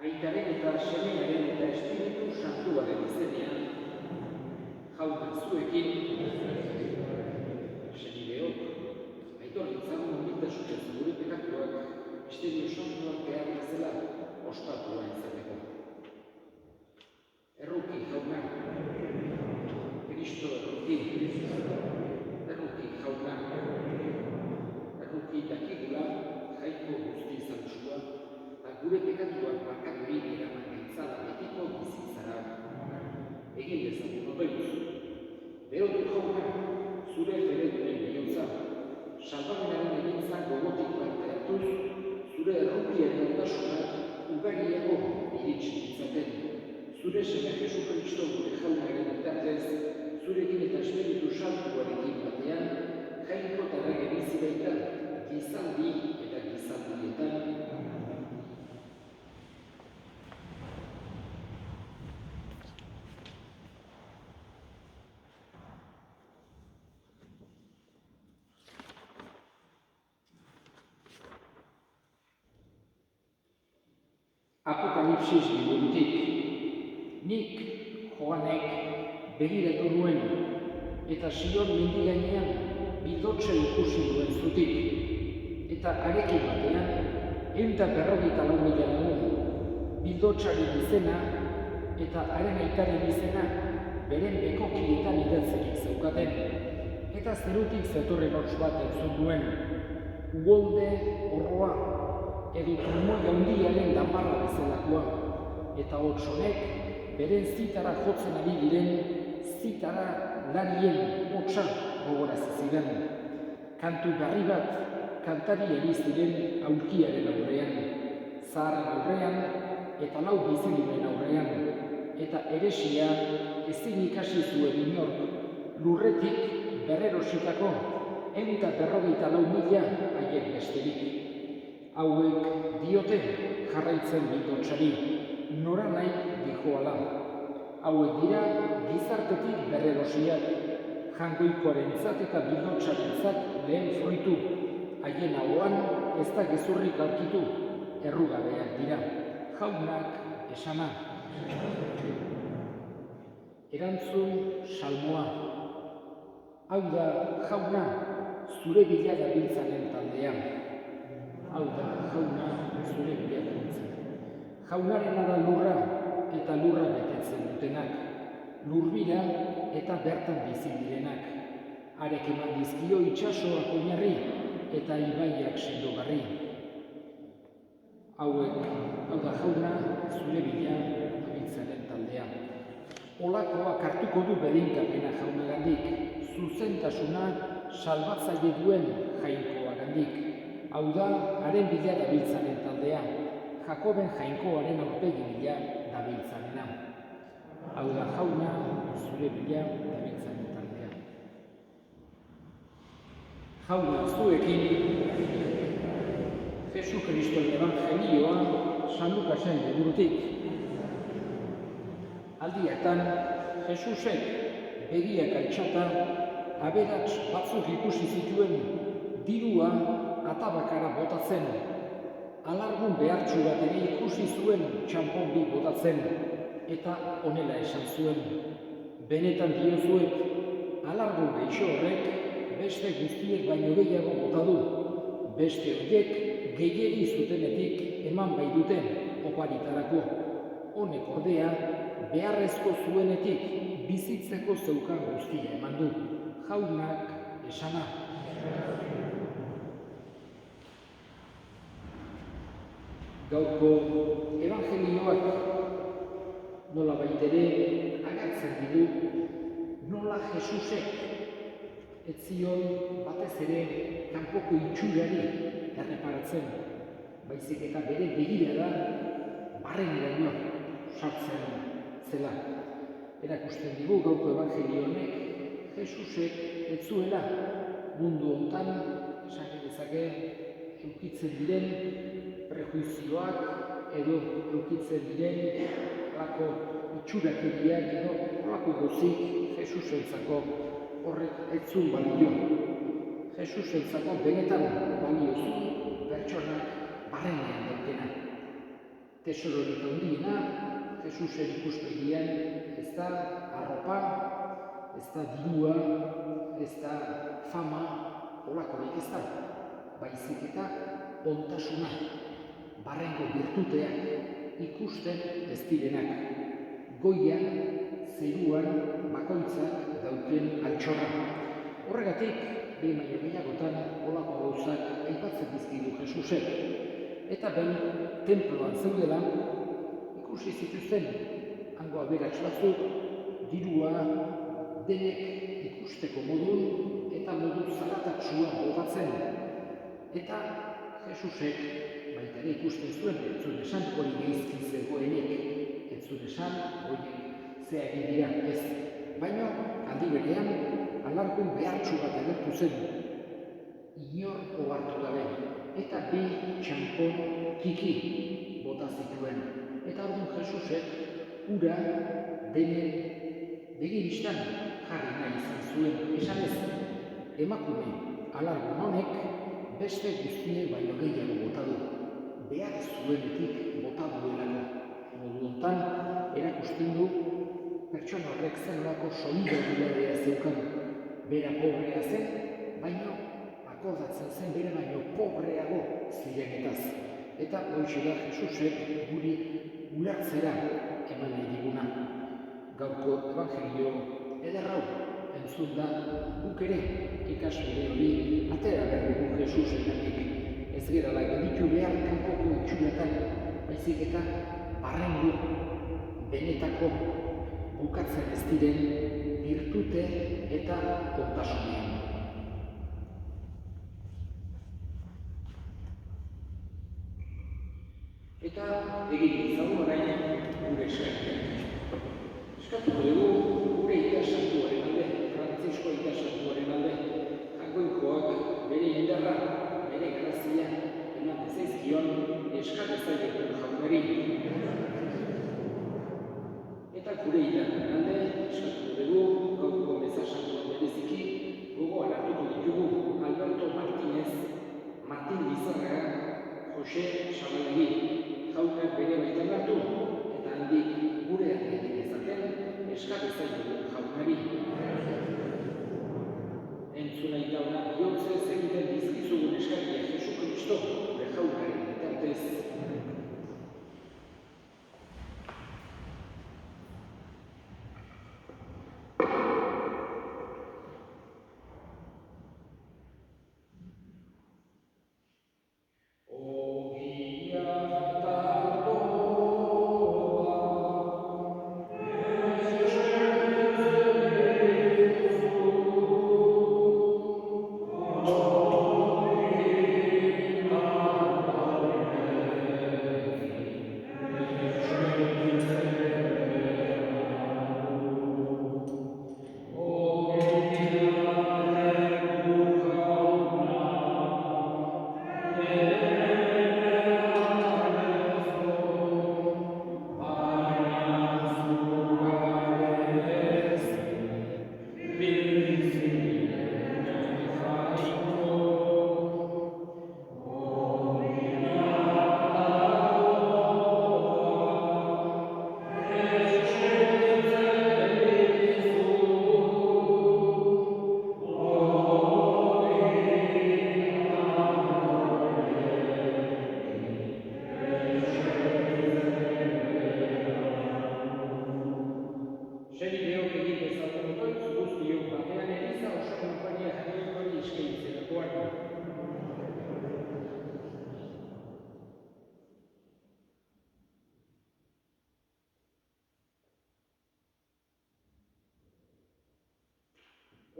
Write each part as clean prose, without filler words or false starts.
Aitaren eta Semearen eta Espiritu Santuaren izenean, jauna zuekin, senideok, aitor ditzagun onbiltasunez gure pekatuak, misterio santuak behar bezala ospatua izateko. Erruki, jauna, Kristo erruki, jauna, erruki dakigula, jaiko guzti zantzua, eta gure pekatuak barkaturik eraman gaitzara betiko bizitzara. Egin dezagun otoitz. Berotu jauna, zure fereduren bihotza, salbamenaren egintza gogotik parte hartuz, zure errukiaren ondasunak ugariago iritsi ditzaten. Zure Seme Jesu Kristo gure jaunaren bitartez, zurekin eta Espiritu Santuarekin batean, jainko eta rege bizi baitan, gizaldi eta gizaldietan. Apokalipsis liburutik, nik, Joanek, begiratu nuen, eta Sion mendi gainean bildotxe ikusi duen zutik, eta arekin batean, 154.000 lagun, bildotxaren izena eta haren aitaren izena beren bekokietan idatzerik zeukaten, eta zerutik zetorren hots bat entzun duen, uholde horroa, edo trumoi handiaren danbarra bezalakoa, eta hots honek beren zitara jotzen ari diren zitara larien hotsa gogorazi zidan. Kantu garri bat kantari ari ziren aulkiaren aurrean, zaharren aurrean eta lau bizidunen aurrean, eta eresia ezin ikasi zuen inork, lurretik berrerositako 154.000 haiek besterik. Hauek diote jarraitzen bildotxari, nora nahi dijoala. Hauek dira gizartetik berrerosiak, jangoikoarentzat eta bildotxarentzat lehen fruitu. Haien ahoan ez da gezurrik aurkitu, errugabeak dira. Jaunak esana. Erantzun salmoa. Hau da, jauna, zure bila dabiltzanen taldea. Hau da, jauna, zure bila dabiltzan. Jaunarena da lurra eta lurra betetzen dutenak. Lurbira eta bertan bizi direnak. Harek eman dizkio itsasoak oinarri eta ibaiak sendogarri. Hauek, hau da jauna, zure bila dabiltzanen taldea. Olakoak hartuko du bedeinkapena jaunagandik, zuzentasuna salbatzaile duen jainkoagandik. Hau da, haren bila dabiltzanen taldea, Jakoben jainkoaren aurpegi bila dabiltzanena. Hau da jauna, zure bila dabiltzanen taldea. Jauna zuekin, Jesu Kristoen evangelioa San Lukasen liburutik. Aldietan, Jesusek begiak altxata, aberats batzuk ikusi zituen dirua atabakara botatzen. Alargun behartsu bat ere ikusi zuen txanponbi botatzen, eta honela esan zuen. Benetan diozuet, alargun geixo horrek beste guztiek baino gehiago bota du. Beste horiek gehiegi zutenetik eman bai duten oparitarako. Honek ordea, beharrezko zuenetik bizitzeko zeukan guztia eman du. Jaunak esana. Gaurko evangelioak nola baitere agertzen didu, nola Jesusek ez zion batez ere kanpoko itxurari erreparatzen, baizik eta bere begirada barreneraino sartzen zela. Erakusten digu gaurko evangelio honek Jesusek ez zuela mundu hontan esan dezake eukitzen diren prejuizioak edo eukitzen diren holako itxurakeriak edo holako gozik Jesusentzako horrek ez zuen balio. Jesusentzako benetan balio zuen pertsonak barrenean daukena. tesororik handiena, Jesusen ikuspegian ez da arropa, ez da dirua, ez da fama, holakorik ez da. Baizik eta ontasuna, barrengo virtuteak ikusten ez direnak. Goian, zeruan, bakoitzak dauken altxorra. Horregatik, behin baino gehiagotan, holako gauzak aipatzen dizkigu Jesusek. Eta behin, tenploan zeudela, ikusi zituzten, hango aberats batzuk, dirua, denek ikusteko modun, eta modu zaratatsua botatzen. Eta Jesusek, baita ere ikusten zuen, ez zuen esan hori geizki zegoenik. Ez zuen esan, horiek zea egin dira ez. Baina, aldi berean, alargun behartsu bat agertu zen. Inor ohartu gabe. Eta bi txampon kiki bota zituen. Eta orduan Jesusek ura denen begibistan jarri nahi izan zuen. Esan ez, emakume alargun honek beste guztie baino gehiago bota du. Behar zuenetik bota duelako. Modu hontan, erakusten du pertsona horrek zenolako solidaridadea zeukan. Bera pobrea zen, baina akordatzen zen bere baino pobreago zirenetaz. Eta hoxe da Jesusek guri ulertzera eman nahi diguna. Gaurko evangelio ederrau entzun da guk ere ikasbide hori atera behar dugu Jesusenatik. Ez gerala gelditu behar kanpoko itxuratan, baizik eta barrendu benetako bukatzen ez diren virtute eta kontasunean. Eta egin izagun orain gure eskakiak. Eskatuko dugu gure ikasantuaren alde, Frantzisko ikasantuaren alde, jainkoikoak bere indarra, bere grazia, eman dezaizkion eskatezaiekun jaunari. Eta gure indarren alde, eskatuko dugu gaurko mezasantuan bereziki, gogoan hartuko ditugu Alberto Martínez, Martín Lizarraga, Jose Xabalegi, jaunak bere baitan hartu, eta handik gure egin ezaten eskatezaiekun jaunari. Entzuna itauna bihotze egiten dizkizugun eskakia Jesu Kristo, gure jaunaren bitartez.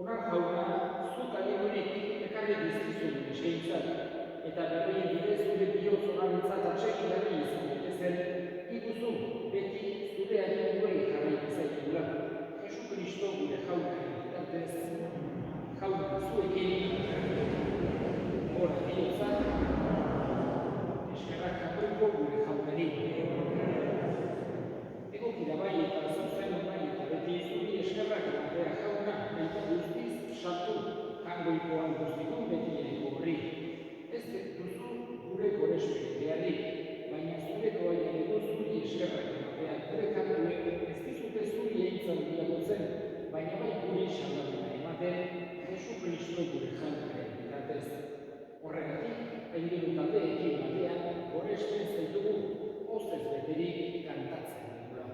Onar jauna, zuk aligunik ekarri dizkizun eskaintzak, eta berrien bidez zure bihotz onarentzat atsegigarri izan daitezen, ikuzu beti zure adimenduei jarri zaitugula. Jesu Kristo gure jaunaren bitartez, jauna zuekin, hor bihotzak, eskerrak jakoiko gure jaunari. Egokira bai eta zuzen bai eta beti zuri eskerrak ematea jauna, eta guztiz sartu jangoikoan guztikon beti horri. Ez duzu gure gorespetea Aingeru taldeekin batean, goresten zaitugu, hozez beterik kantatzen dugula.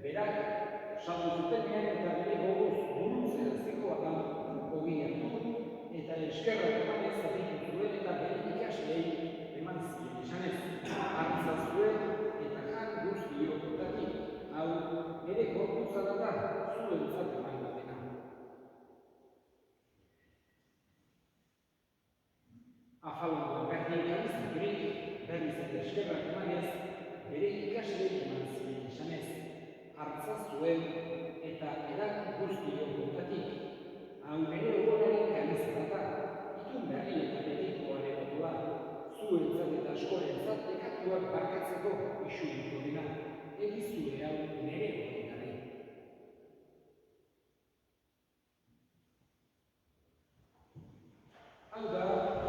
Berak, saldu zutenean eta bere gogoz buruntzea zikoa da ogia du, eta eskerrak emanez aditu zuen eta bere ikaslei eman zien esanez. Hartza zuen eta jan guztiokotatik, hau bere gorputza da zuentzat eman dena. Afalua berdin kalizakrik, berriz eta eskerrak emanez, bere ikaslei eman zien esanez. Hartza zuen eta edak guztio kontatik. Hau bere ogoraren kalizera da, itun berri eta betiko aregotua, zuentzat eta askorentzat dekatuak barkatzeko isuriko dena, egizue hau nere horretari. Hau da,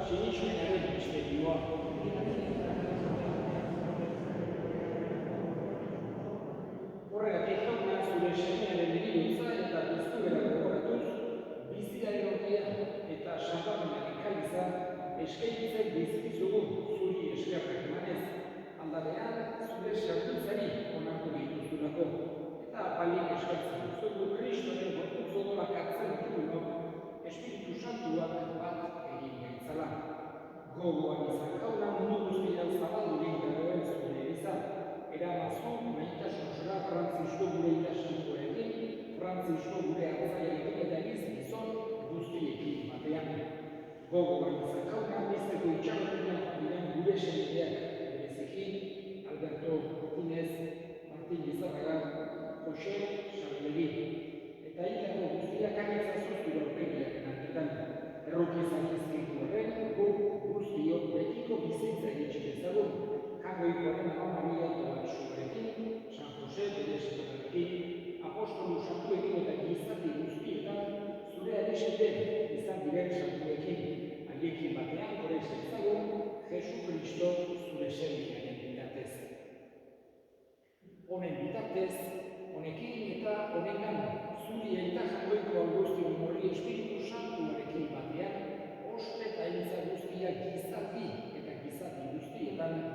sinitsuenaren misterioa. Horregatik jauna zure semearen heriotza eta duztuera gogoratuz, bizia erotia eta santarmenak ikaliza eskaitzen bizkizugu zuri eskerrak emanez, aldabean zure sartuntzari onartu dituzulako, eta balik eskatzen zugu Kristoren gorputz odolak hartzen ditugunok, Espiritu Santuak bat egin gaitzala. Gogoan izan